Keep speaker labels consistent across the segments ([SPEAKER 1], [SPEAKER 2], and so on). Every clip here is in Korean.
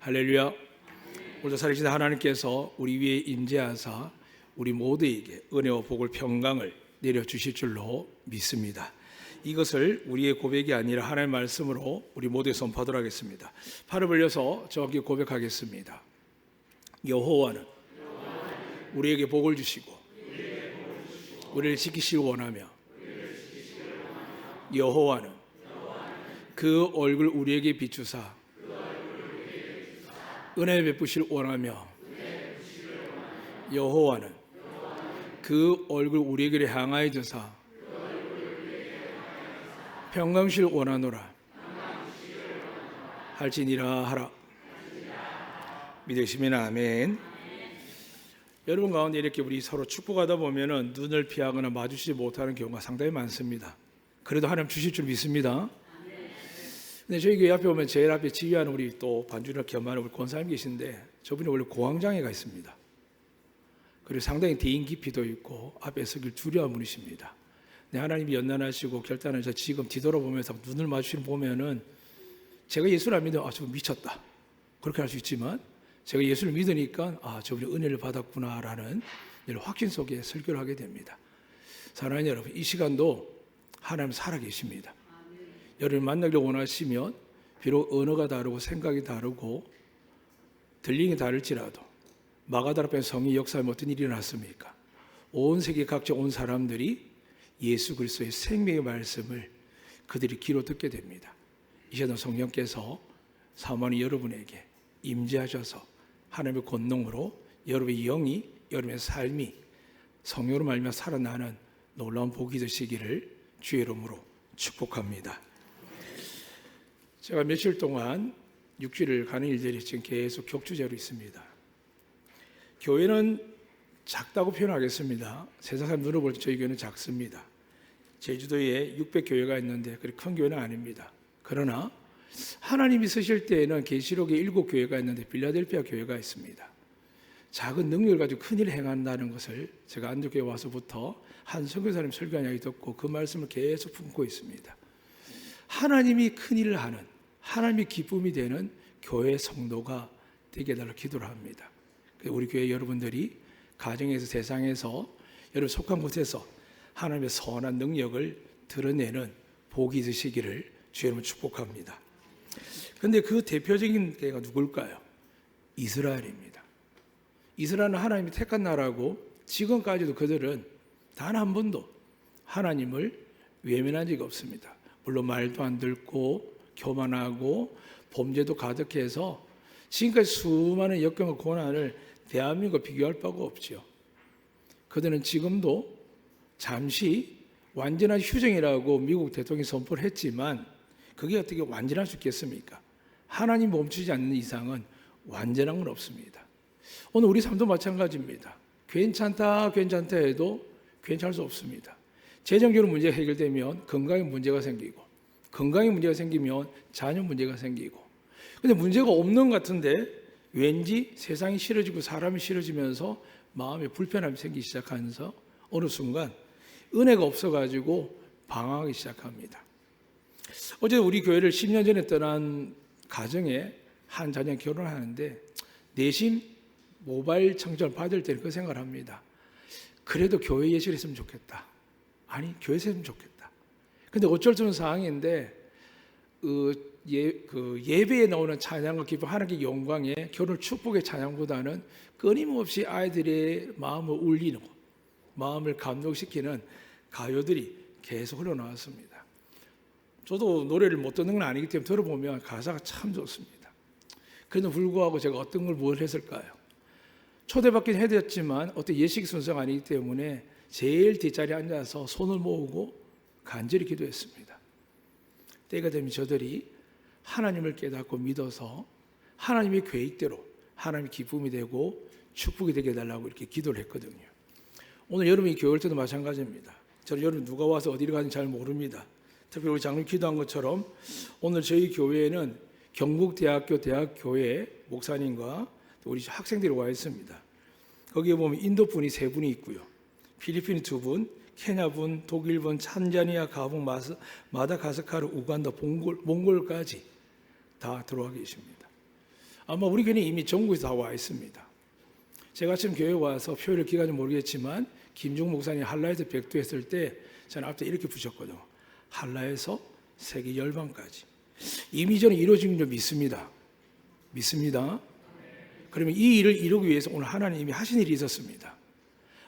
[SPEAKER 1] 할렐루야. 오늘도 살아계신 하나님께서 우리 위에 임재하사 우리 모두에게 은혜와 복을 평강을 내려주실 줄로 믿습니다. 이것을 우리의 고백이 아니라 하나님의 말씀으로 우리 모두에 선포하도록 하겠습니다. 팔을 벌려서 저에게 고백하겠습니다. 여호와는 우리에게 복을 주시고 우리를 지키시기 원하며 여호와는 그 얼굴 우리에게 비추사 은혜 베푸시를 원하며 여호와는 그 얼굴 우리에게 향하여 주사 평강시를 원하노라 할지니라 하라. 믿으시면 아멘. 여러분 가운데 이렇게 우리 서로 축복하다 보면은 눈을 피하거나 마주치지 못하는 경우가 상당히 많습니다. 그래도 하나님 주실 줄 믿습니다. 근데 저희 교회 앞에 오면 제일 앞에 지휘하는 우리 또 반주를 겸하는 우리 권사님 계신데 저분이 원래 고황장애가 있습니다. 그리고 상당히 대인 깊이도 있고 앞에 서길 두려운 분이십니다. 근데 하나님이 연단하시고 결단하셔서 지금 뒤돌아보면서 눈을 마주치는 보면은 제가 예수를 안 믿으면 저분 미쳤다 그렇게 할 수 있지만 제가 예수를 믿으니까 저분이 은혜를 받았구나라는 확신 속에 설교를 하게 됩니다. 사랑하는 여러분, 이 시간도 하나님 살아계십니다. 여러분 만나기를 원하시면 비록 언어가 다르고 생각이 다르고 들리기 다를지라도 마가다라 앞에 성이 역사하면 어떤 일이 일어났습니까? 온 세계 각지 온 사람들이 예수 그리스도의 생명의 말씀을 그들이 귀로 듣게 됩니다. 이제는 성령께서 사모하는 여러분에게 임재하셔서 하나님의 권능으로 여러분의 영이 여러분의 삶이 성령으로 말미암아 살아나는 놀라운 복이 되시기를 주의 이름으로 축복합니다. 제가 며칠 동안 육지를 가는 일들이 지금 계속 격주제로 있습니다. 교회는 작다고 표현하겠습니다. 세상 사람 눈으로 볼 때 저희 교회는 작습니다. 제주도에 600교회가 있는데 그렇게 큰 교회는 아닙니다. 그러나 하나님이 쓰실 때에는 계시록에 7교회가 있는데 빌라델피아 교회가 있습니다. 작은 능력을 가지고 큰 일을 행한다는 것을 제가 안동교회 와서부터 한 선교사님 설교한 이야기 듣고 그 말씀을 계속 품고 있습니다. 하나님이 큰 일을 하는, 하나님이 기쁨이 되는 교회 성도가 되게 해달라고 기도를 합니다. 우리 교회 여러분들이 가정에서 세상에서 여러분 속한 곳에서 하나님의 선한 능력을 드러내는 복이 있으시기를 주의 이름으로 축복합니다. 그런데 그 대표적인 교회가 누굴까요? 이스라엘입니다. 이스라엘은 하나님이 택한 나라고 지금까지도 그들은 단 한 번도 하나님을 외면한 적이 없습니다. 물론 말도 안 듣고 교만하고 범죄도 가득해서 지금까지 수많은 역경과 고난을 대한민국과 비교할 바가 없죠. 그들은 지금도 잠시 완전한 휴정이라고 미국 대통령이 선포를 했지만 그게 어떻게 완전할 수 있겠습니까? 하나님 멈추지 않는 이상은 완전한 건 없습니다. 오늘 우리 삶도 마찬가지입니다. 괜찮다 해도 괜찮을 수 없습니다. 재정적으로 문제가 해결되면 건강에 문제가 생기고 건강에 문제가 생기면 자녀 문제가 생기고 근데 문제가 없는 것 같은데 왠지 세상이 싫어지고 사람이 싫어지면서 마음에 불편함이 생기기 시작하면서 어느 순간 은혜가 없어가지고 방황하기 시작합니다. 어제 우리 교회를 10년 전에 떠난 가정에 한 자녀가 결혼하는데 내심 모바일 청첩을 받을 때는 그 생각을 합니다. 그래도 교회 예식을 했으면 좋겠다. 아니 교회에서 했으면 좋겠다. 근데 어쩔 수 없는 상황인데 예배에 나오는 찬양과 기쁨 하나님의 영광에 결혼 축복의 찬양보다는 끊임없이 아이들의 마음을 울리는 마음을 감동시키는 가요들이 계속 흘러나왔습니다. 저도 노래를 못 듣는 건 아니기 때문에 들어보면 가사가 참 좋습니다. 그래도 불구하고 제가 어떤 걸 뭘 했을까요? 초대받긴 해드렸지만 어떤 예식 순서가 아니기 때문에 제일 뒷자리에 앉아서 손을 모으고 간절히 기도했습니다. 때가 되면 저들이 하나님을 깨닫고 믿어서 하나님의 계획대로 하나님의 기쁨이 되고 축복이 되게 해달라고 이렇게 기도를 했거든요. 오늘 여러분이 교회 올 때도 마찬가지입니다. 저는 여러분 누가 와서 어디를 가는지 잘 모릅니다. 특별히 우리 장로님 기도한 것처럼 오늘 저희 교회에는 경북대학교 대학교회 목사님과 우리 학생들이 와 있습니다. 거기에 보면 인도 분이 3분이 있고요. 필리핀 2분, 케냐 분, 독일 분, 탄자니아, 가봉, 마다가스카르, 우간다, 몽골까지 다 들어와 계십니다. 아마 우리 교회는 이미 전국에서 다 와 있습니다. 제가 지금 교회 와서 표현을 기간이 모르겠지만 김종 목사님 한라에서 백두했을 때 저는 앞에 이렇게 부셨거든요. 한라에서 세계 열방까지. 이미 저는 이루어진 줄 믿습니다. 믿습니다. 그러면 이 일을 이루기 위해서 오늘 하나님이 하신 일이 있었습니다.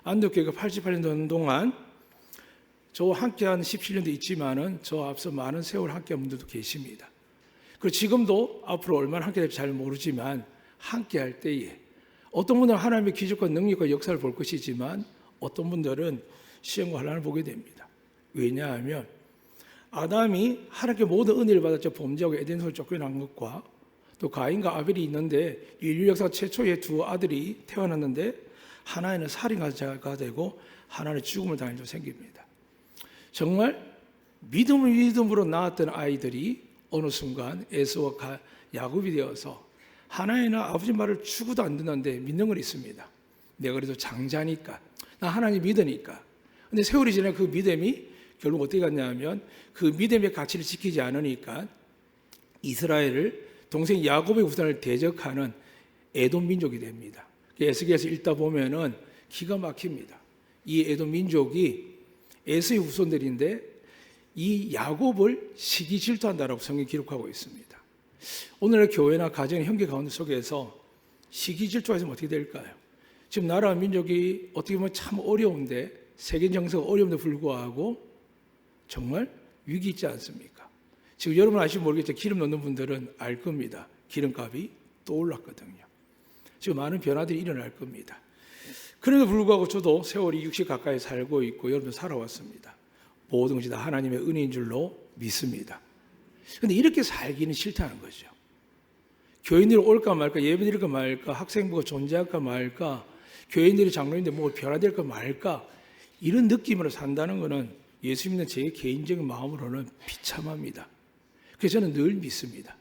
[SPEAKER 1] 안덕교회가 88년 동안 저 함께한 17년도 있지만은 저 앞서 많은 세월 함께한 분들도 계십니다. 그리고 지금도 앞으로 얼마나 함께 될지 잘 모르지만 함께할 때에 어떤 분들은 하나님의 기적과 능력과 역사를 볼 것이지만 어떤 분들은 시험과 환난을 보게 됩니다. 왜냐하면 아담이 하나님께 모든 은혜를 받았죠. 범죄하고 에덴에서 쫓겨난 것과 또 가인과 아벨이 있는데 인류 역사 최초의 두 아들이 태어났는데 하나는 살인자가 되고 하나는 죽음을 당할 일 생깁니다. 정말 믿음으로 낳았던 아이들이 어느 순간 에서와 야곱이 되어서 하나님은 아버지 말을 추구도 안 듣는데 믿는 건 있습니다. 내가 그래도 장자니까 나 하나님 믿으니까. 근데 세월이 지나 그 믿음이 결국 어떻게 갔냐면 그 믿음의 가치를 지키지 않으니까 이스라엘을 동생 야곱의 후손을 대적하는 에돔 민족이 됩니다. 에스겔에서 읽다 보면은 기가 막힙니다. 이 에돔 민족이 에서의 후손들인데 이 야곱을 시기 질투한다라고 성경이 기록하고 있습니다. 오늘의 교회나 가정, 형제 가운데 속에서 시기 질투가 있으면 어떻게 될까요? 지금 나라와 민족이 어떻게 보면 참 어려운데 세계 정세가 어려움에도 불구하고 정말 위기 있지 않습니까? 지금 여러분 아시면 모르겠지만 기름 넣는 분들은 알 겁니다. 기름값이 또 올랐거든요. 지금 많은 변화들이 일어날 겁니다. 그럼에도 불구하고 저도 세월이 60 가까이 살고 있고 여러분도 살아왔습니다. 모든 것이 다 하나님의 은혜인 줄로 믿습니다. 그런데 이렇게 살기는 싫다는 거죠. 교인들이 올까 말까, 예배드릴까 말까, 학생부가 존재할까 말까, 교인들이 장로인데 뭐 변화될까 말까, 이런 느낌으로 산다는 것은 예수 믿는 제 개인적인 마음으로는 비참합니다. 그래서 저는 늘 믿습니다.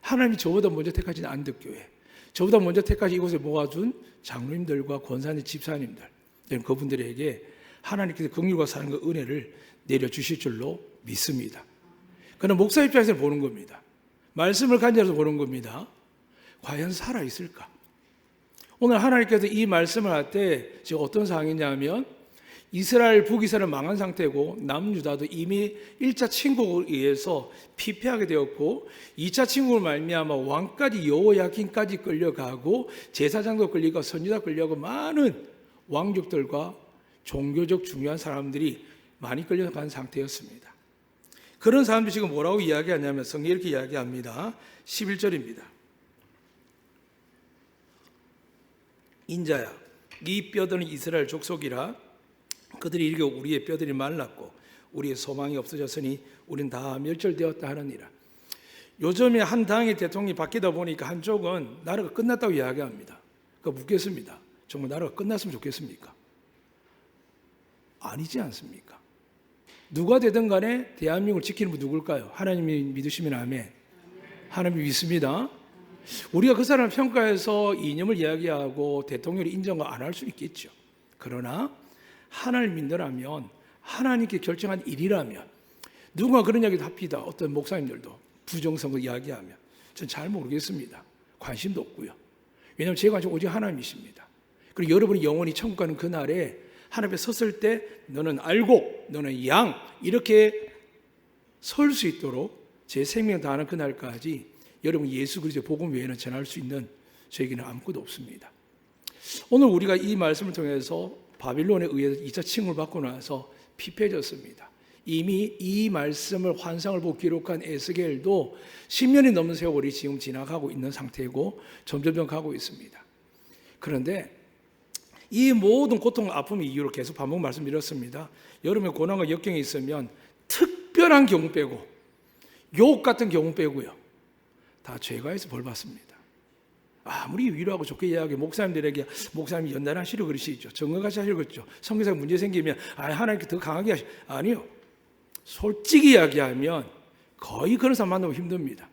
[SPEAKER 1] 하나님이 저보다 먼저 택하신 안덕교회, 저보다 먼저 택하신 이곳에 모아준 장로님들과 권사님, 집사님들, 저는 그분들에게 하나님께서 긍휼과 사랑과 은혜를 내려주실 줄로 믿습니다. 그러나 목사 입장에서 보는 겁니다. 말씀을 간절해서 보는 겁니다. 과연 살아있을까? 오늘 하나님께서 이 말씀을 할 때 지금 어떤 상황이냐면 이스라엘, 북이스라엘 망한 상태고 남유다도 이미 1차 침공에 의해서 피폐하게 되었고 2차 침공을 말미암아 왕까지 여호야긴까지 끌려가고 제사장도 끌리고 선지자 끌려가고 많은 왕족들과 종교적 중요한 사람들이 많이 끌려간 상태였습니다. 그런 사람들이 지금 뭐라고 이야기하냐면 성경이 이렇게 이야기합니다. 11절입니다. 인자야, 네 뼈들은 이스라엘 족속이라. 그들이 이르기를 우리의 뼈들이 말랐고 우리의 소망이 없어졌으니 우린 다 멸절되었다 하느니라. 요즘에 한 당의 대통령이 바뀌다 보니까 한쪽은 나라가 끝났다고 이야기합니다. 그러니까 묻겠습니다. 정말 나라가 끝났으면 좋겠습니까? 아니지 않습니까? 누가 되든 간에 대한민국을 지키는 분 누굴까요? 하나님이 믿으시면 아멘. 하나님이 믿습니다. 우리가 그 사람을 평가해서 이념을 이야기하고 대통령을 인정을 안 할 수 있겠죠. 그러나 하나님을 믿는다면 하나님께 결정한 일이라면 누가 그런 이야기도 합니다. 어떤 목사님들도 부정선거 이야기하면 전 잘 모르겠습니다. 관심도 없고요. 왜냐하면 제 관심 오직 하나님이십니다. 그리고 여러분이 영원히 천국 가는 그날에 하나님 앞에 섰을 때 너는 알고 너는 양 이렇게 설 수 있도록 제 생명 다하는 그날까지 여러분 예수 그리스도의 복음 외에는 전할 수 있는 저에게는 아무것도 없습니다. 오늘 우리가 이 말씀을 통해서 바빌론에 의해서 2차 침공을 받고 나서 피폐해졌습니다. 이미 이 말씀을 환상을 보고 기록한 에스겔도 10년이 넘는 세월이 지금 지나가고 있는 상태고 점점 가고 있습니다. 그런데 이 모든 고통, 아픔의 이유로 계속 반복 말씀드렸습니다. 여러분의 고난과 역경이 있으면 특별한 경우 빼고 욕 같은 경우 빼고요. 다 죄가 해서 벌 받습니다. 아무리 위로하고 좋게 이야기해 목사님들에게 목사님이 연단하시려 그러시죠. 정언같이 하시려 그러죠. 성경상 문제 생기면 하나님께 더 강하게 아니요. 솔직히 이야기하면 거의 그런 사람 만나면 힘듭니다.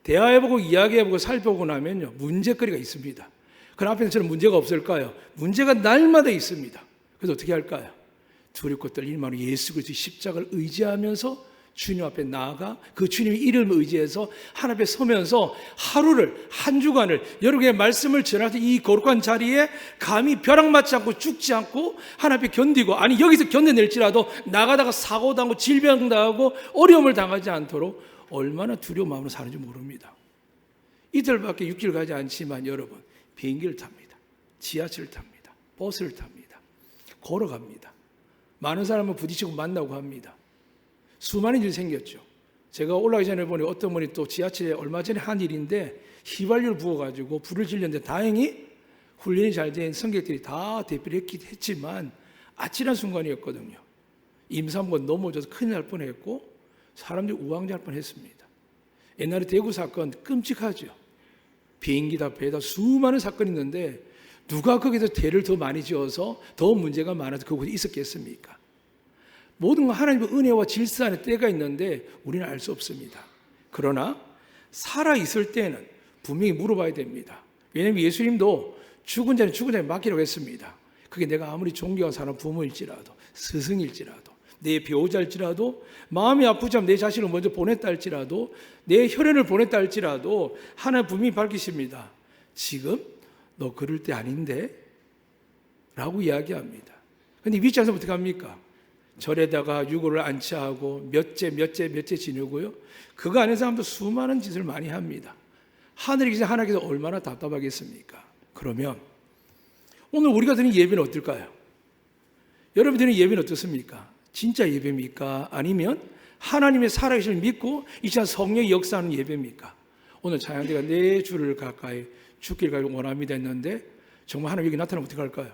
[SPEAKER 1] 대화해보고 이야기해보고 살펴보고 나면요 문제거리가 있습니다. 그 앞에는 저는 문제가 없을까요? 문제가 날마다 있습니다. 그래서 어떻게 할까요? 두렵고 떨리는 마음으로 예수 그리스도의 십자가를 의지하면서 주님 앞에 나아가 그 주님의 이름을 의지해서 하나님 앞에 서면서 하루를, 한 주간을 여러분의 말씀을 전할 때 이 거룩한 자리에 감히 벼락 맞지 않고 죽지 않고 하나님 앞에 견디고, 아니 여기서 견뎌낼지라도 나가다가 사고 당하고 질병 당하고 어려움을 당하지 않도록 얼마나 두려운 마음으로 사는지 모릅니다. 이틀밖에 6일 가지 않지만 여러분, 비행기를 탑니다. 지하철을 탑니다. 버스를 탑니다. 걸어갑니다. 많은 사람을 부딪히고 만나고 합니다. 수많은 일이 생겼죠. 제가 올라가기 전에 보니 어떤 분이 또 지하철에 얼마 전에 한 일인데 휘발유를 부어가지고 불을 질렸는데 다행히 훈련이 잘 된 승객들이 다 대피를 했지만 아찔한 순간이었거든요. 임산부가 넘어져서 큰일 날 뻔했고 사람들이 우왕좌할 뻔했습니다. 옛날에 대구 사건 끔찍하죠. 비행기다 배다 수많은 사건이 있는데 누가 거기서 대를 더 많이 지어서 더 문제가 많아서 그곳에 있었겠습니까? 모든 건 하나님의 은혜와 질서 안에 때가 있는데 우리는 알 수 없습니다. 그러나 살아있을 때는 분명히 물어봐야 됩니다. 왜냐하면 예수님도 죽은 자는 죽은 자에 맡기라고 했습니다. 그게 내가 아무리 존경하는 사람 부모일지라도 스승일지라도 내 배우자일지라도 마음이 아프지 않으면 내 자신을 먼저 보냈다 할지라도 내 혈연을 보냈다 할지라도 하나님 분명히 밝히십니다. 지금 너 그럴 때 아닌데? 라고 이야기합니다. 그런데 위치에서 어떻게 합니까? 절에다가 유골을 안치하고 몇째 지내고요. 그거 안에 사람도 수많은 짓을 많이 합니다. 하늘에 계신 하나님께서 얼마나 답답하겠습니까? 그러면 오늘 우리가 드리는 예배는 어떨까요? 여러분 드리는 예배는 어떻습니까? 진짜 예배입니까? 아니면 하나님의 살아계심을 믿고 이 시간 성령의 역사하는 예배입니까? 오늘 찬양대가 내 주를 가까이 죽길 가기를 원합니다 했는데 정말 하나님 여기 나타나면 어떻게 할까요?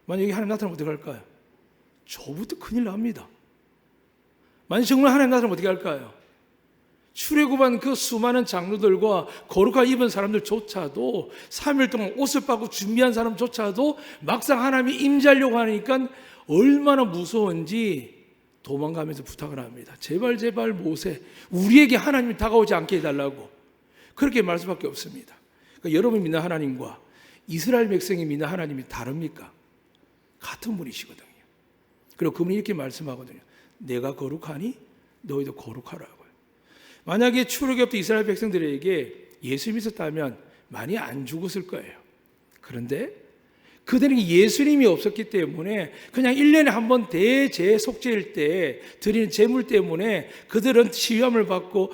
[SPEAKER 1] 만약 여기 하나님 나타나면 어떻게 할까요? 저부터 큰일 납니다. 만약 정말 하나님 나타나면 어떻게 할까요? 출애굽한 그 수많은 장로들과 거룩한 입은 사람들조차도 3일 동안 옷을 빨고 준비한 사람조차도 막상 하나님이 임재하려고 하니까 얼마나 무서운지 도망가면서 부탁을 합니다. 제발 모세, 우리에게 하나님이 다가오지 않게 해달라고. 그렇게 말할 수밖에 없습니다. 그러니까 여러분이 믿는 하나님과 이스라엘 백성이 믿는 하나님이 다릅니까? 같은 분이시거든요. 그리고 그분이 이렇게 말씀하거든요. 내가 거룩하니 너희도 거룩하라고요. 만약에 출애굽 때 이스라엘 백성들에게 예수님이 있었다면 많이 안 죽었을 거예요. 그런데 그들에게 예수님이 없었기 때문에 그냥 1년에 한 번 대제속죄일 때 드리는 제물 때문에 그들은 치유함을 받고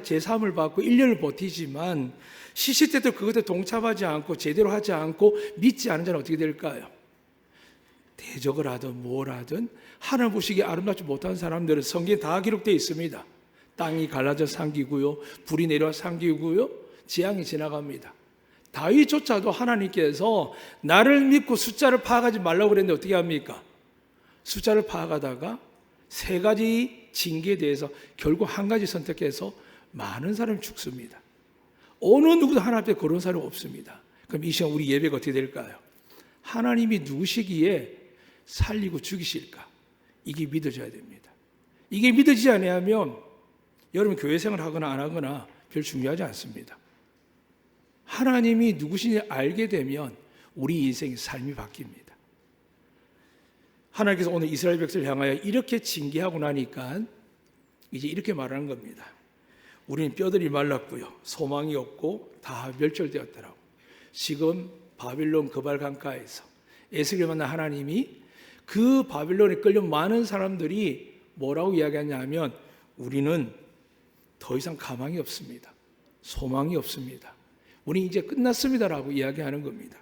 [SPEAKER 1] 제사함을 받고 1년을 버티지만 시시 때도 그것에 동참하지 않고 제대로 하지 않고 믿지 않은 자는 어떻게 될까요? 대적을 하든 뭘 하든 하나님 보시기에 아름답지 못한 사람들은 성경에 다 기록되어 있습니다. 땅이 갈라져 삼키고요, 불이 내려와 삼키고요, 재앙이 지나갑니다. 다윗조차도 하나님께서 나를 믿고 숫자를 파악하지 말라고 그랬는데 어떻게 합니까? 숫자를 파악하다가 3가지 징계에 대해서 결국 한 가지 선택해서 많은 사람이 죽습니다. 어느 누구도 하나님 앞에 그런 사람이 없습니다. 그럼 이 시간 우리 예배가 어떻게 될까요? 하나님이 누구시기에 살리고 죽이실까? 이게 믿어져야 됩니다. 이게 믿어지지 않으면 여러분 교회 생활 하거나 안 하거나 별 중요하지 않습니다. 하나님이 누구신지 알게 되면 우리 인생의 삶이 바뀝니다. 하나님께서 오늘 이스라엘 백성을 향하여 이렇게 징계하고 나니까 이제 이렇게 말하는 겁니다. 우리는 뼈들이 말랐고요, 소망이 없고 다 멸절되었더라고. 지금 바빌론 그발 강가에서 에스겔을 만난 하나님이 그 바빌론에 끌려 많은 사람들이 뭐라고 이야기하냐면 우리는 더 이상 가망이 없습니다. 소망이 없습니다. 우리 이제 끝났습니다라고 이야기하는 겁니다.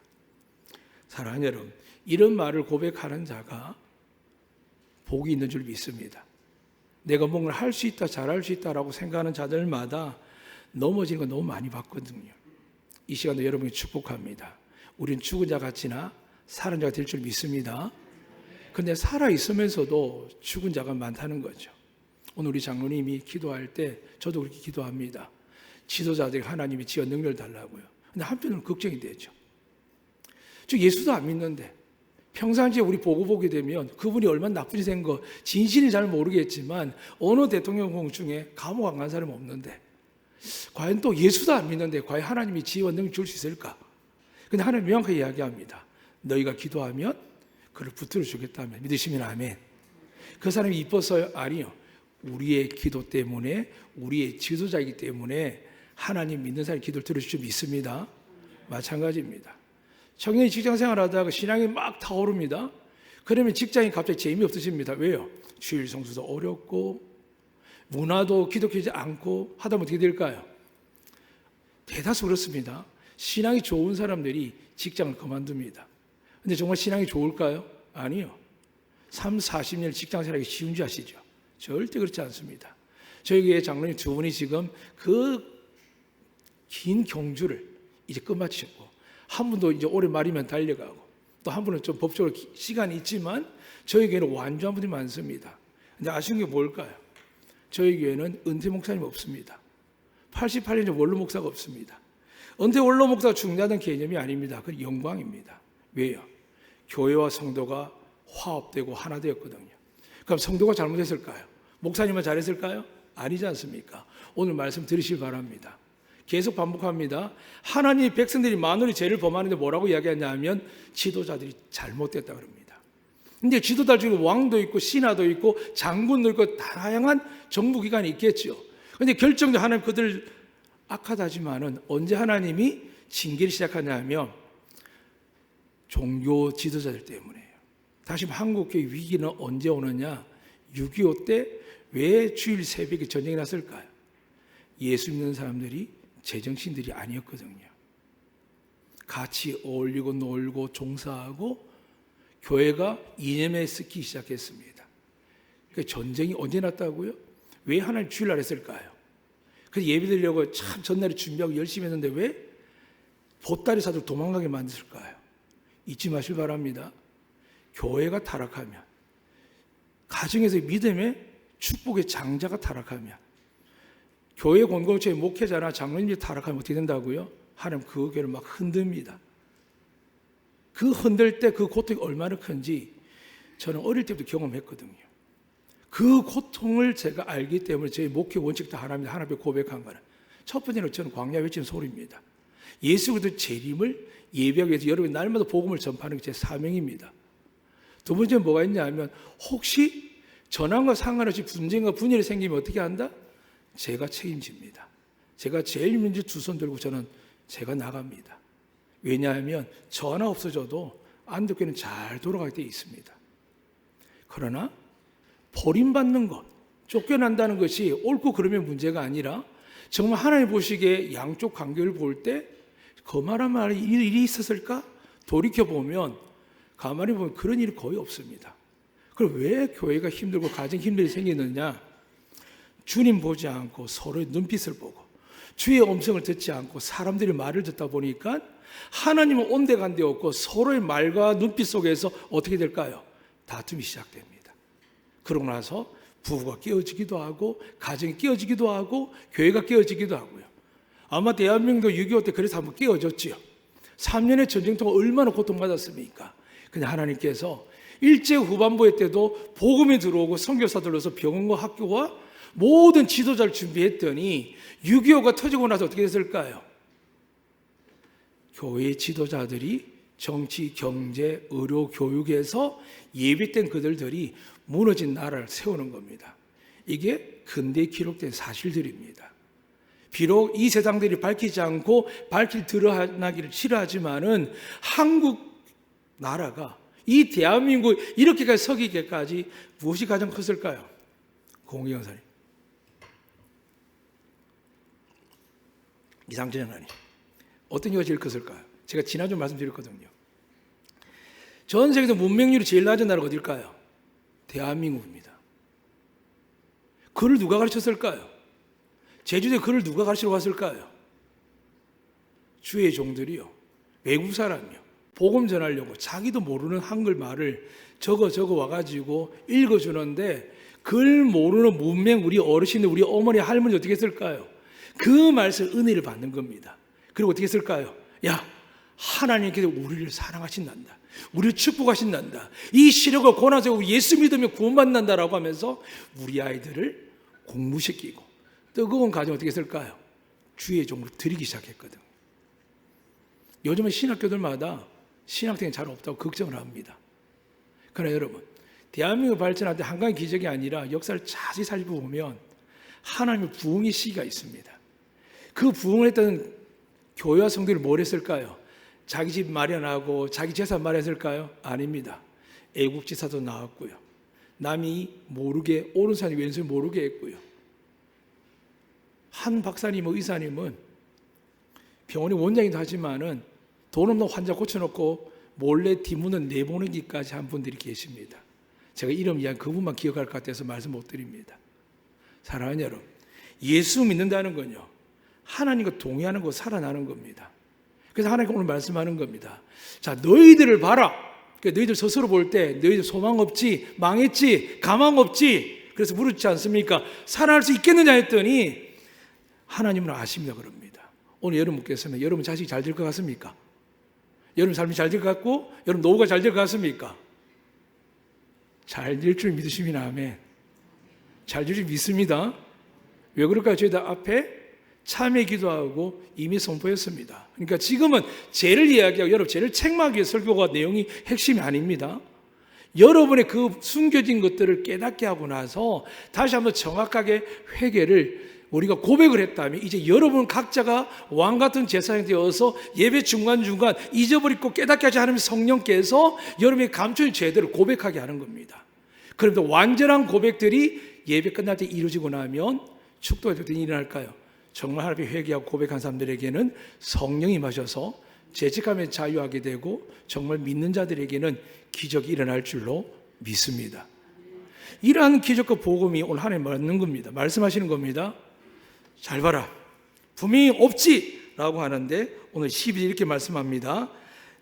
[SPEAKER 1] 사랑하는 여러분, 이런 말을 고백하는 자가 복이 있는 줄 믿습니다. 내가 뭔가를 할 수 있다, 잘할 수 있다라고 생각하는 자들마다 넘어지는 거 너무 많이 봤거든요. 이 시간도 여러분이 축복합니다. 우리는 죽은 자 같이나 살은 자가 될 줄 믿습니다. 그런데 살아있으면서도 죽은 자가 많다는 거죠. 오늘 우리 장로님이 기도할 때 저도 그렇게 기도합니다. 지도자들이 하나님이 지어 능력을 달라고요. 근데 한편으로는 걱정이 되죠. 저 예수도 안 믿는데 평상시에 우리 보게 되면 그분이 얼마나 나쁜 짓 한 거 진실이 잘 모르겠지만 어느 대통령 중에 감옥 안 간 사람은 없는데 과연 또 예수도 안 믿는데 과연 하나님이 지혜와 능력 줄 수 있을까? 근데 하나님 명확하게 이야기합니다. 너희가 기도하면 그를 붙들어 주겠다면 믿으시면 아멘. 그 사람이 이뻐서요? 아니요. 우리의 기도 때문에, 우리의 지도자이기 때문에 하나님 믿는 사람의 기도를 들어줄 줄 믿습니다. 마찬가지입니다. 청년이 직장생활 하다가 신앙이 막 타오릅니다. 그러면 직장이 갑자기 재미없어집니다. 왜요? 주일 성수도 어렵고 문화도 기독교지 않고 하다 보면 어떻게 될까요? 대다수 그렇습니다. 신앙이 좋은 사람들이 직장을 그만둡니다. 근데 정말 신앙이 좋을까요? 아니요. 3, 40년 직장생활하기 쉬운 줄 아시죠? 절대 그렇지 않습니다. 저희 교회 장로님 두 분이 지금 그 긴 경주를 이제 끝마치셨고, 한 분도 이제 올해 말이면 달려가고, 또 한 분은 좀 법적으로 시간이 있지만 저희 교회는 완주한 분이 많습니다. 근데 아쉬운 게 뭘까요? 저희 교회는 은퇴 목사님 없습니다. 88년 원로 목사가 없습니다. 은퇴 원로 목사가 중요하다는 개념이 아닙니다. 그건 영광입니다. 왜요? 교회와 성도가 화합되고 하나 되었거든요. 그럼 성도가 잘못했을까요? 목사님은 잘했을까요? 아니지 않습니까? 오늘 말씀 들으시기 바랍니다. 계속 반복합니다. 하나님 백성들이 만원의 죄를 범하는데 뭐라고 이야기하냐면 지도자들이 잘못됐다 그럽니다. 근데 지도자 중에 왕도 있고 신하도 있고 장군도 있고 다양한 정부기관이 있겠죠. 근데 결정적으로 하나님 그들 악하다지만은 언제 하나님이 징계를 시작하냐면 종교 지도자들 때문에요. 다시 한국교회 위기는 언제 오느냐? 6.25 때 왜 주일 새벽에 전쟁이 났을까요? 예수 믿는 사람들이 제정신들이 아니었거든요. 같이 어울리고 놀고 종사하고 교회가 이념에 쓰기 시작했습니다. 그러니까 전쟁이 언제 났다고요? 왜 하나님 주일날 했을까요? 그래서 예배 드리려고 참 전날에 준비하고 열심히 했는데 왜 보따리 사들 도망가게 만들었을까요? 잊지 마시기 바랍니다. 교회가 타락하면, 가정에서 믿음의 축복의 장자가 타락하면, 교회 공동체의 목회자나 장로님이 타락하면 어떻게 된다고요? 하나님 그 교회를 막 흔듭니다. 그 흔들 때 그 고통이 얼마나 큰지 저는 어릴 때부터 경험했거든요. 그 고통을 제가 알기 때문에 저희 목회 원칙도 하나입니다. 하나 앞에 고백한 거는 첫 번째는 저는 광야 외치는 소리입니다. 예수 그리스도 재림을 예배하기 위해서 여러분 날마다 복음을 전파하는 게 제 사명입니다. 두 번째는 뭐가 있냐면 혹시 전황과 상관없이 분쟁과 분열이 생기면 어떻게 한다? 제가 책임집니다. 제가 제일 먼저 두 손 들고 저는 제가 나갑니다. 왜냐하면 저 하나 없어져도 안독교는 잘 돌아갈 때 있습니다. 그러나 버림받는 것, 쫓겨난다는 것이 옳고 그름의 문제가 아니라 정말 하나님 보시기에 양쪽 관계를 볼 때 거만한 말이 일이 있었을까? 돌이켜보면 가만히 보면 그런 일이 거의 없습니다. 그럼 왜 교회가 힘들고 가정 힘들이 생기느냐? 주님 보지 않고 서로의 눈빛을 보고 주의 음성을 듣지 않고 사람들이 말을 듣다 보니까 하나님은 온데간데 없고 서로의 말과 눈빛 속에서 어떻게 될까요? 다툼이 시작됩니다. 그러고 나서 부부가 깨어지기도 하고 가정이 깨어지기도 하고 교회가 깨어지기도 하고요. 아마 대한민국도 6.25 때 그래서 한번 깨어졌지요. 3년의 전쟁 동안 얼마나 고통받았습니까? 근데 하나님께서 일제 후반부에 때도 복음이 들어오고 선교사들로서 병원과 학교와 모든 지도자를 준비했더니 6.25가 터지고 나서 어떻게 됐을까요? 교회 지도자들이 정치, 경제, 의료, 교육에서 예비된 그들이 무너진 나라를 세우는 겁니다. 이게 근대에 기록된 사실들입니다. 비록 이 세상들이 밝히지 않고 밝힐 드러나기를 싫어하지만은 한국 나라가 이 대한민국 이렇게까지 서기게까지 무엇이 가장 컸을까요? 공의영사님, 이상철 장관님, 어떤 이유가 제일 컸을까요? 제가 지난주 말씀드렸거든요. 전 세계에서 문명률이 제일 낮은 나라가 어딜까요? 대한민국입니다. 글을 누가 가르쳤을까요? 제주도에 글을 누가 가르치러 갔을까요? 주의 종들이요, 외국 사람이요, 복음 전하려고 자기도 모르는 한글말을 적어 와가지고 읽어주는데 글 모르는 문맹 우리 어르신들, 우리 어머니, 할머니 어떻게 했을까요? 그 말씀 은혜를 받는 겁니다. 그리고 어떻게 했을까요? 야, 하나님께서 우리를 사랑하신단다, 우리를 축복하신단다, 이 시력을 고난 속에 예수 믿으면 구원받는다라고 하면서 우리 아이들을 공부시키고 뜨거운 가정 어떻게 했을까요? 주의 종으로 드리기 시작했거든. 요즘은 신학교들마다 신학생이 잘 없다고 걱정을 합니다. 그러나 여러분, 대한민국 발전할 때 한강의 기적이 아니라 역사를 자세히 살펴보면 하나님의 부흥의 시기가 있습니다. 그 부흥을 했던 교회와 성도들이 뭘 했을까요? 자기 집 마련하고 자기 재산 마련했을까요? 아닙니다. 애국지사도 나왔고요. 남이 모르게 오른손이 왼손이 모르게 했고요. 한 박사님, 의사님은 병원의 원장이기도 하지만은 돈 없는 환자 고쳐놓고 몰래 뒷문을 내보내기까지 한 분들이 계십니다. 제가 이름 이야기 그분만 기억할 것 같아서 말씀 못 드립니다. 사랑하는 여러분, 예수 믿는다는 건요, 하나님과 동의하는 거 살아나는 겁니다. 그래서 하나님께 오늘 말씀하는 겁니다. 자, 너희들을 봐라. 그러니까 너희들 스스로 볼 때 너희들 소망 없지, 망했지, 가망 없지. 그래서 물었지 않습니까? 살아날 수 있겠느냐 했더니 하나님은 아십니다 그럽니다. 오늘 여러분 묻겠습니다. 여러분 자식이 잘 될 것 같습니까? 여러분 삶이 잘 될 것 같고 여러분 노후가 잘 될 것 같습니까? 잘 될 줄 믿으시면 아멘. 잘 될 줄 믿습니다. 왜 그럴까요? 저희들 앞에 참회 기도하고 이미 선포했습니다. 그러니까 지금은 죄를 이야기하고 여러분 죄를 책망하기 위해 설교가 내용이 핵심이 아닙니다. 여러분의 그 숨겨진 것들을 깨닫게 하고 나서 다시 한번 정확하게 회개를 우리가 고백을 했다면 이제 여러분 각자가 왕같은 제사장이 되어서 예배 중간중간 잊어버리고 깨닫게 하지 않으면 성령께서 여러분의 감춰진 죄들을 고백하게 하는 겁니다. 그런데 완전한 고백들이 예배 끝날 때 이루어지고 나면 축도가 어떻게 일어날까요? 정말 하나님의 회개하고 고백한 사람들에게는 성령이 임하셔서 죄책감에 자유하게 되고 정말 믿는 자들에게는 기적이 일어날 줄로 믿습니다. 이러한 기적과 복음이 오늘 하나님 맞는 겁니다. 말씀하시는 겁니다. 잘 봐라. 분명히 없지 라고 하는데 오늘 12절 이렇게 말씀합니다.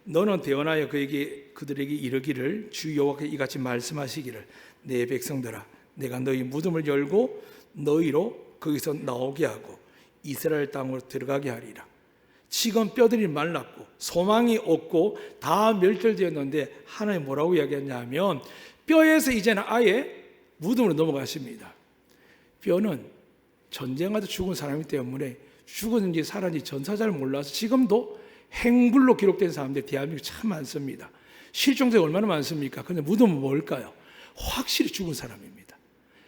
[SPEAKER 1] 너는 대언하여 그들에게 이르기를 주 여호와께서 이같이 말씀하시기를 내 백성들아 내가 너희 무덤을 열고 너희로 거기서 나오게 하고 이스라엘 땅으로 들어가게 하리라. 지금 뼈들이 말랐고 소망이 없고 다 멸절되었는데 하나님 뭐라고 이야기했냐면 뼈에서 이제는 아예 무덤으로 넘어가십니다. 뼈는 전쟁하다 죽은 사람이기 때문에 죽었는지 살았는지 전사자를 몰라서 지금도 행불로 기록된 사람들이 대한민국에 참 많습니다. 실종자가 얼마나 많습니까? 그런데 무덤은 뭘까요? 확실히 죽은 사람입니다.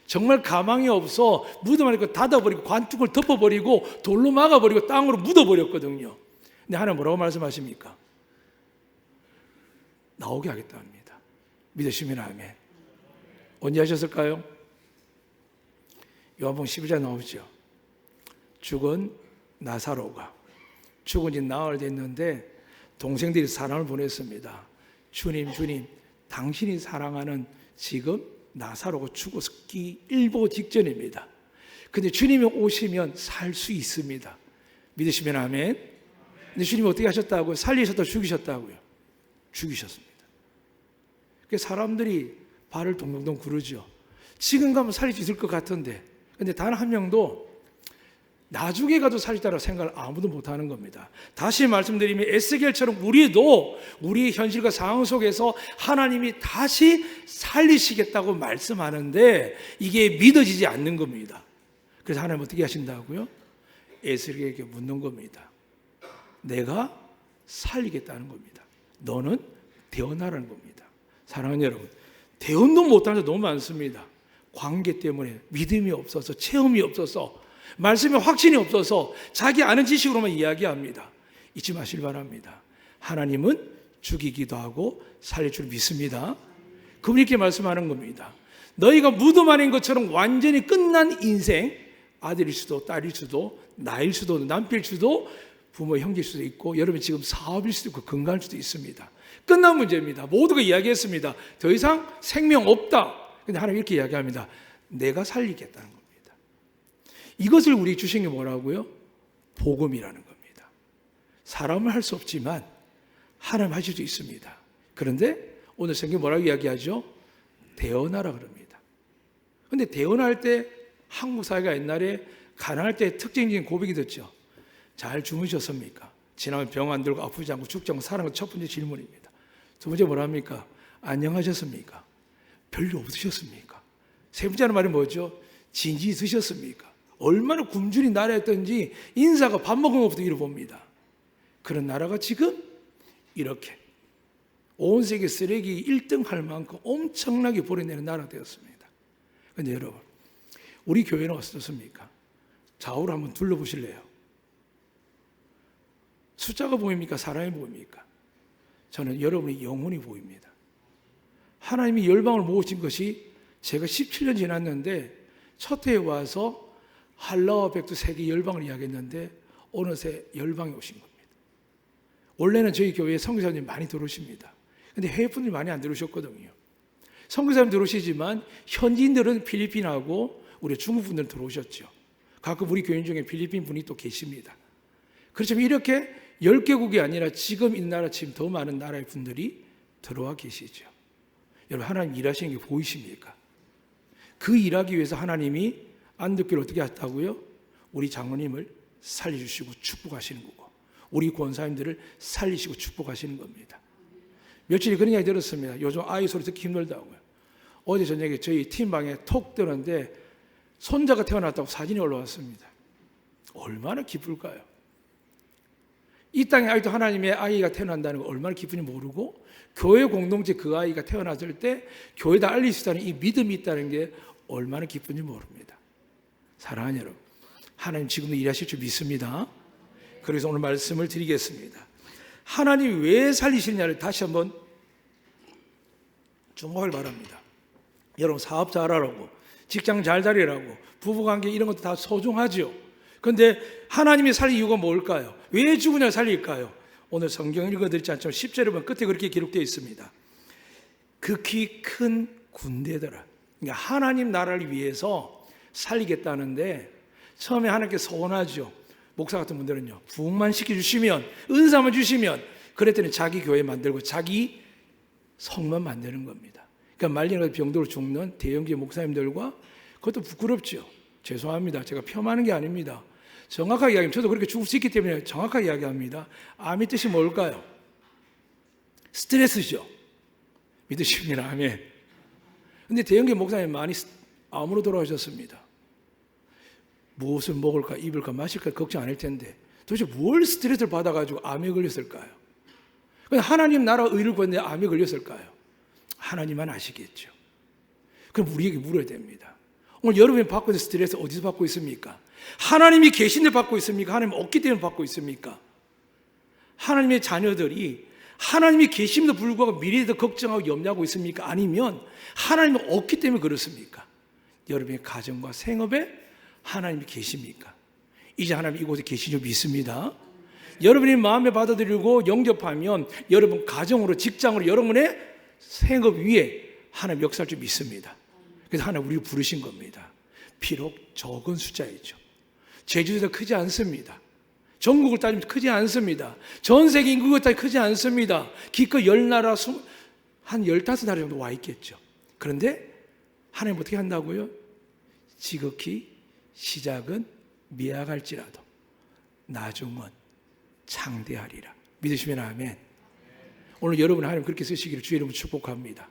[SPEAKER 1] 정말 가망이 없어 무덤 안에 닫아버리고 관tuk을 덮어버리고 돌로 막아버리고 땅으로 묻어버렸거든요. 근데 하나님 뭐라고 말씀하십니까? 나오게 하겠다 합니다. 믿으시면 아멘. 언제 하셨을까요? 요한복음 12장 나오죠. 죽은 나사로가 죽은 지 나흘 됐는데 동생들이 사람을 보냈습니다. 주님 당신이 사랑하는 지금 나사로가 죽었기 일보 직전입니다. 근데 주님이 오시면 살 수 있습니다. 믿으시면 아멘. 근데 주님이 어떻게 하셨다고요? 살리셨다고 죽이셨다고요? 죽이셨습니다. 그래서 사람들이 발을 동동동 구르죠. 지금 가면 살릴 수 있을 것 같은데 근데 단 한 명도 나중에 가도 살리다라고 생각을 아무도 못하는 겁니다. 다시 말씀드리면 에스겔처럼 우리도 우리의 현실과 상황 속에서 하나님이 다시 살리시겠다고 말씀하는데 이게 믿어지지 않는 겁니다. 그래서 하나님 어떻게 하신다고요? 에스겔에게 묻는 겁니다. 내가 살리겠다는 겁니다. 너는 대언하라는 겁니다. 사랑하는 여러분, 대언도 못하는 자 너무 많습니다. 관계 때문에 믿음이 없어서 체험이 없어서 말씀에 확신이 없어서 자기 아는 지식으로만 이야기합니다. 잊지 마시길 바랍니다. 하나님은 죽이기도 하고 살릴 줄 믿습니다. 그분이 이렇게 말씀하는 겁니다. 너희가 무덤 안인 것처럼 완전히 끝난 인생, 아들일 수도 딸일 수도 나일 수도 남편일 수도 부모 형제일 수도 있고 여러분 지금 사업일 수도 있고 건강할 수도 있습니다. 끝난 문제입니다. 모두가 이야기했습니다. 더 이상 생명 없다. 근데 하나님 이렇게 이야기합니다. 내가 살리겠다는 겁니다. 이것을 우리 주신 게 뭐라고요? 복음이라는 겁니다. 사람은 할 수 없지만 하나님 하실 수 있습니다. 그런데 오늘 성경 뭐라고 이야기하죠? 대언하라 그럽니다. 그런데 대언할 때 한국 사회가 옛날에 가난할 때 특징적인 고백이 됐죠. 잘 주무셨습니까? 지나면 병 안 들고 아프지 않고 죽지 않고 사는 건 첫 번째 질문입니다. 두 번째 뭐랍니까? 안녕하셨습니까? 별일 없으셨습니까? 세 번째는 말이 뭐죠? 진지 있으셨습니까? 얼마나 굶주린 나라였던지 인사가 밥 먹은 것부터 이뤄봅니다. 그런 나라가 지금 이렇게 온 세계 쓰레기 1등 할 만큼 엄청나게 버려내는 나라가 되었습니다. 그런데 여러분, 우리 교회는 어떻습니까? 좌우를 한번 둘러보실래요? 숫자가 보입니까? 사람이 보입니까? 저는 여러분의 영혼이 보입니다. 하나님이 열방을 모으신 것이 제가 17년 지났는데 첫 해에 와서 한라와 백두 세계 열방을 이야기했는데 어느새 열방에 오신 겁니다. 원래는 저희 교회에 선교사님이 많이 들어오십니다. 근데 해외 분들이 많이 안 들어오셨거든요. 선교사님 들어오시지만 현지인들은 필리핀하고 우리 중국 분들은 들어오셨죠. 가끔 우리 교인 중에 필리핀 분이 또 계십니다. 그렇지만 이렇게 10개국이 아니라 지금 이 나라 지금 더 많은 나라의 분들이 들어와 계시죠. 여러분, 하나님 일하시는 게 보이십니까? 그 일하기 위해서 하나님이 안독교를 어떻게 했다고요? 우리 장로님을 살려주시고 축복하시는 거고, 우리 권사님들을 살리시고 축복하시는 겁니다. 며칠이 그런 이야기 들었습니다. 요즘 아이 소리 듣기 힘들다고요. 어제 저녁에 저희 팀방에 톡 뜨는데 손자가 태어났다고 사진이 올라왔습니다. 얼마나 기쁠까요? 이 땅에 아직도 하나님의 아이가 태어난다는 거 얼마나 기쁜지 모르고, 교회 공동체 그 아이가 태어났을 때 교회에다 알릴 수 있다는 이 믿음이 있다는 게 얼마나 기쁜지 모릅니다. 사랑하는 여러분, 하나님 지금도 일하실 줄 믿습니다. 그래서 오늘 말씀을 드리겠습니다. 하나님이 왜 살리시느냐를 다시 한번 주목하길 바랍니다. 여러분, 사업 잘하라고, 직장 잘 다니라고, 부부관계 이런 것도 다 소중하죠. 그런데 하나님이 살릴 이유가 뭘까요? 왜 죽으냐 살릴까요? 오늘 성경 읽어드리지 않지만 10절에 보면 끝에 그렇게 기록되어 있습니다. 극히 큰 군대들아. 그러니까 하나님 나라를 위해서 살리겠다는데, 처음에 하나님께 소원하죠. 목사 같은 분들은요, 부흥만 시켜주시면, 은사만 주시면, 그랬더니 자기 교회 만들고 자기 성만 만드는 겁니다. 그러니까 말리는 병도로 죽는 대형교회 목사님들과, 그것도 부끄럽죠. 죄송합니다. 제가 폄하하는 게 아닙니다. 정확하게 이야기하면 저도 그렇게 죽을 수 있기 때문에 정확하게 이야기합니다. 암의 뜻이 뭘까요? 스트레스죠. 믿으십니다. 아멘. 근데 대형교회 목사님 많이 암으로 돌아오셨습니다. 무엇을 먹을까, 입을까, 마실까 걱정 안 할 텐데 도대체 뭘 스트레스를 받아가지고 암에 걸렸을까요? 하나님 나라 의를 구했는데 암에 걸렸을까요? 하나님만 아시겠죠. 그럼 우리에게 물어야 됩니다. 오늘 여러분이 받고 있는 스트레스 어디서 받고 있습니까? 하나님이 계신데 받고 있습니까? 하나님 없기 때문에 받고 있습니까? 하나님의 자녀들이 하나님이 계심에도 불구하고 미래에 더 걱정하고 염려하고 있습니까? 아니면 하나님이 없기 때문에 그렇습니까? 여러분의 가정과 생업에 하나님이 계십니까? 이제 하나님 이곳에 계신 줄 믿습니다. 여러분이 마음에 받아들이고 영접하면 여러분 가정으로, 직장으로, 여러분의 생업 위에 하나님 역사할 줄 믿습니다. 그래서 하나님 우리를 부르신 겁니다. 비록 적은 숫자이죠. 제주도도 크지 않습니다. 전국을 따지면 크지 않습니다. 전 세계 인구가 따지면 크지 않습니다. 기껏 10나라, 한 15나라 정도 와 있겠죠. 그런데 하나님 어떻게 한다고요? 지극히 시작은 미약할지라도 나중은 창대하리라. 믿으시면 아멘. 오늘 여러분 하나님 그렇게 쓰시기를 주의 이름으로 축복합니다.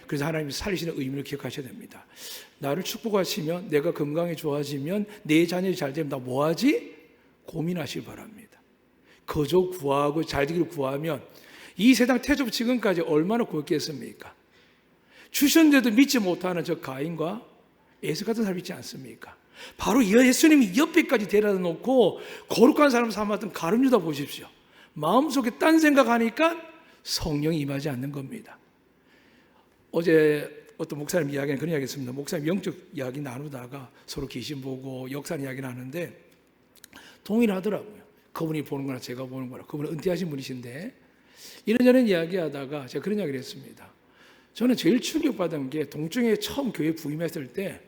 [SPEAKER 1] 그래서 하나님이 살리시는 의미를 기억하셔야 됩니다. 나를 축복하시면, 내가 건강이 좋아지면, 내 자녀이 잘 되면 나 뭐하지? 고민하시기 바랍니다. 거저 구하고 잘 되기를 구하면 이 세상 태초부터 지금까지 얼마나 구했겠습니까? 주셨는데도 믿지 못하는 저 가인과 에서 같은 사람 있지 않습니까? 바로 예수님이 옆에까지 데려다 놓고 거룩한 사람 삼았던 가룟유다 보십시오. 마음속에 딴 생각하니까 성령이 임하지 않는 겁니다. 어제 어떤 목사님 이야기는 그런 이야기 했습니다. 목사님 영적 이야기 나누다가 서로 귀신 보고 역사 이야기 나누는데 동일하더라고요. 그분이 보는 거나 제가 보는 거나. 그분은 은퇴하신 분이신데 이런저런 이야기하다가 제가 그런 이야기를 했습니다. 저는 제일 충격받은 게 동쪽에 처음 교회 부임했을 때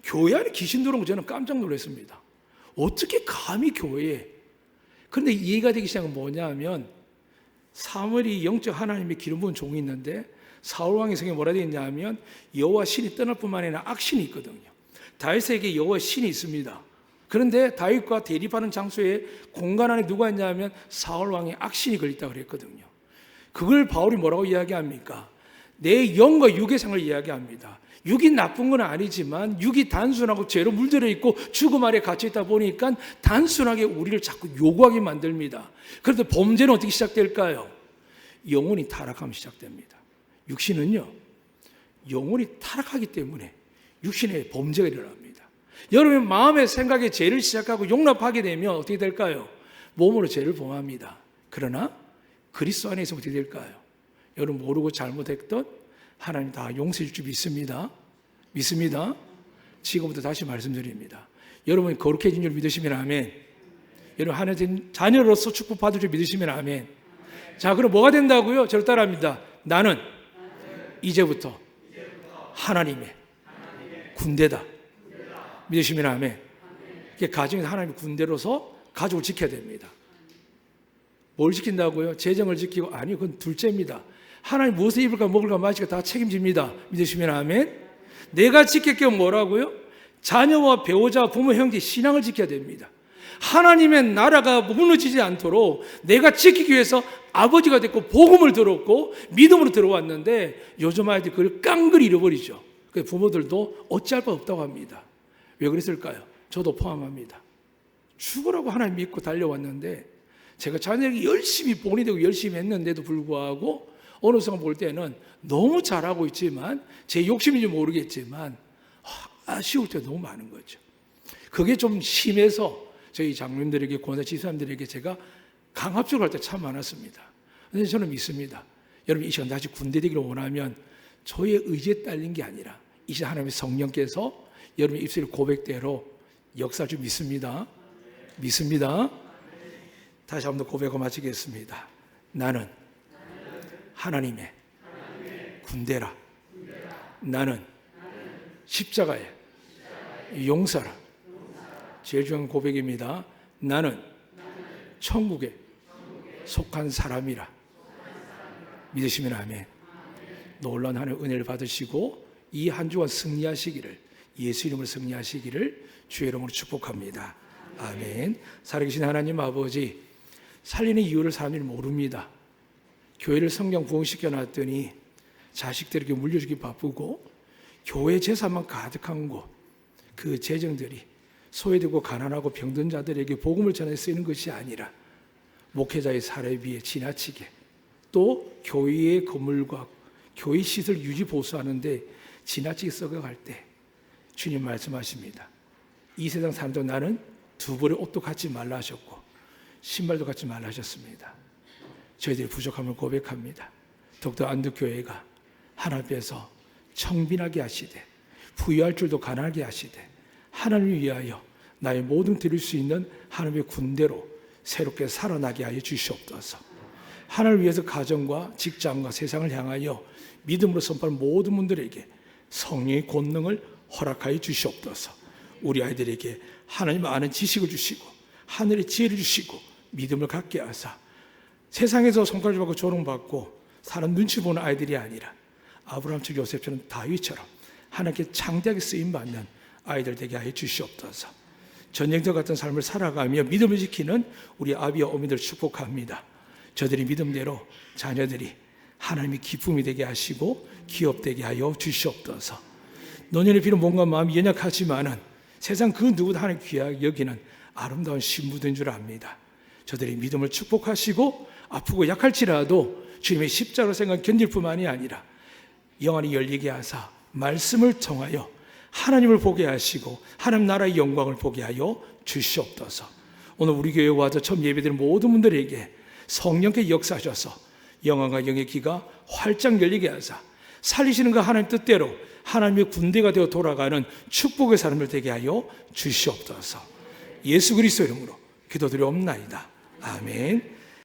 [SPEAKER 1] 교회 안에 귀신 들어온 거 저는 깜짝 놀랐습니다. 어떻게 감히 교회에. 그런데 이해가 되기 시작한 건 뭐냐면 사무엘이 영적 하나님의 기름 부은 종이 있는데 사울왕의 성경에 뭐라 되어 있냐면 여호와 신이 떠날 뿐만 아니라 악신이 있거든요. 다윗에게 여호와 신이 있습니다. 그런데 다윗과 대립하는 장소에 공간 안에 누가 있냐면 사울왕의 악신이 걸렸다고 그랬거든요. 그걸 바울이 뭐라고 이야기합니까? 내 영과 육의 상을 이야기합니다. 육이 나쁜 건 아니지만 육이 단순하고 죄로 물들어 있고 죽음 아래 갇혀 있다 보니까 단순하게 우리를 자꾸 요구하게 만듭니다. 그런데 범죄는 어떻게 시작될까요? 영혼이 타락하면 시작됩니다. 육신은요, 영혼이 타락하기 때문에 육신의 범죄가 일어납니다. 여러분 마음의 생각에 죄를 시작하고 용납하게 되면 어떻게 될까요? 몸으로 죄를 범합니다. 그러나 그리스도 안에 있으면 어떻게 될까요? 여러분 모르고 잘못했던 하나님 다 용서해 줄 줄 믿습니다. 믿습니다. 지금부터 다시 말씀드립니다. 여러분이 거룩해진 줄 믿으시면 아멘. 여러분 하나님 자녀로서 축복받을 줄 믿으시면 아멘. 자, 그럼 뭐가 된다고요? 저를 따라합니다. 나는 이제부터 하나님의 군대다. 믿으시면 아멘. 가정에서 하나님의 군대로서 가족을 지켜야 됩니다. 뭘 지킨다고요? 재정을 지키고? 아니요, 그건 둘째입니다. 하나님 무엇을 입을까 먹을까 마실까 다 책임집니다. 믿으시면 아멘. 내가 지킬 게 뭐라고요? 자녀와 배우자, 부모, 형제, 신앙을 지켜야 됩니다. 하나님의 나라가 무너지지 않도록 내가 지키기 위해서 아버지가 됐고 복음을 들었고 믿음으로 들어왔는데 요즘 아이들이 그걸 깡그리 잃어버리죠. 그래서 부모들도 어찌할 바 없다고 합니다. 왜 그랬을까요? 저도 포함합니다. 죽으라고 하나님 믿고 달려왔는데 제가 자녀에게 열심히 본이 되고 열심히 했는데도 불구하고 어느 순간 볼 때는 너무 잘하고 있지만 제 욕심인지 모르겠지만 아쉬울 때가 너무 많은 거죠. 그게 좀 심해서 저희 장로님들에게 권사 지사님들에게 제가 강압적으로 할 때 참 많았습니다. 그런데 저는 믿습니다. 여러분 이 시간 다시 군대 되기를 원하면 저의 의지에 딸린 게 아니라 이 시간 하나님의 성령께서 여러분의 입술 고백대로 역사할 줄 믿습니다. 믿습니다. 다시 한 번 더 고백하고 마치겠습니다. 나는 하나님의 군대라. 나는 십자가의 용사라. 제일 중요한 고백입니다. 나는 천국에 속한 사람이라. 믿으시면 아멘. 놀라운 하나님의 은혜를 받으시고 이 한 주간 승리하시기를, 예수 이름으로 승리하시기를 주의 이름으로 축복합니다. 아멘. 살아계신 하나님 아버지, 살리는 이유를 사람들이 모릅니다. 교회를 성경 부흥시켜 놨더니 자식들에게 물려주기 바쁘고 교회 재산만 가득한 곳, 그 재정들이 소외되고 가난하고 병든 자들에게 복음을 전해 쓰이는 것이 아니라 목회자의 사례비에 지나치게 또 교회의 건물과 교회 시설 유지 보수하는데 지나치게 썩어갈 때 주님 말씀하십니다. 이 세상 사람도 나는 두 벌의 옷도 갖지 말라 하셨고 신발도 갖지 말라 하셨습니다. 저희들이 부족함을 고백합니다. 더욱더 안덕교회가 하나님 앞에서 청빈하게 하시되 부유할 줄도 가난하게 하시되 하나님을 위하여 나의 모든 드릴 수 있는 하나님의 군대로 새롭게 살아나게 하여 주시옵소서. 하나님을 위해서 가정과 직장과 세상을 향하여 믿음으로 선포하는 모든 분들에게 성령의 권능을 허락하여 주시옵소서. 우리 아이들에게 하나님 아는 지식을 주시고 하늘의 지혜를 주시고 믿음을 갖게 하사 세상에서 손가락 받고 조롱받고 사람 눈치 보는 아이들이 아니라 아브라함처럼 요셉처럼 다윗처럼 하나님께 창대하게 쓰임받는 아이들 되게 하여 주시옵소서. 전쟁터 같은 삶을 살아가며 믿음을 지키는 우리 아비와 어머니들 축복합니다. 저들이 믿음대로 자녀들이 하나님의 기쁨이 되게 하시고 기업되게 하여 주시옵소서. 노년의 피는 몸과 마음이 연약하지만은 세상 그 누구도 하나님 귀하게 여기는 아름다운 신부된 줄 압니다. 저들의 믿음을 축복하시고 아프고 약할지라도 주님의 십자가로 생각 견딜 뿐만이 아니라 영안이 열리게 하사 말씀을 통하여 하나님을 보게 하시고 하나님 나라의 영광을 보게 하여 주시옵소서. 오늘 우리 교회에 와서 처음 예배드린 모든 분들에게 성령께 역사하셔서 영안과 영의 귀가 활짝 열리게 하사 살리시는 그 하나님 뜻대로 하나님의 군대가 되어 돌아가는 축복의 사람들 되게 하여 주시옵소서. 예수 그리스도 이름으로 기도드리옵나이다. 아멘.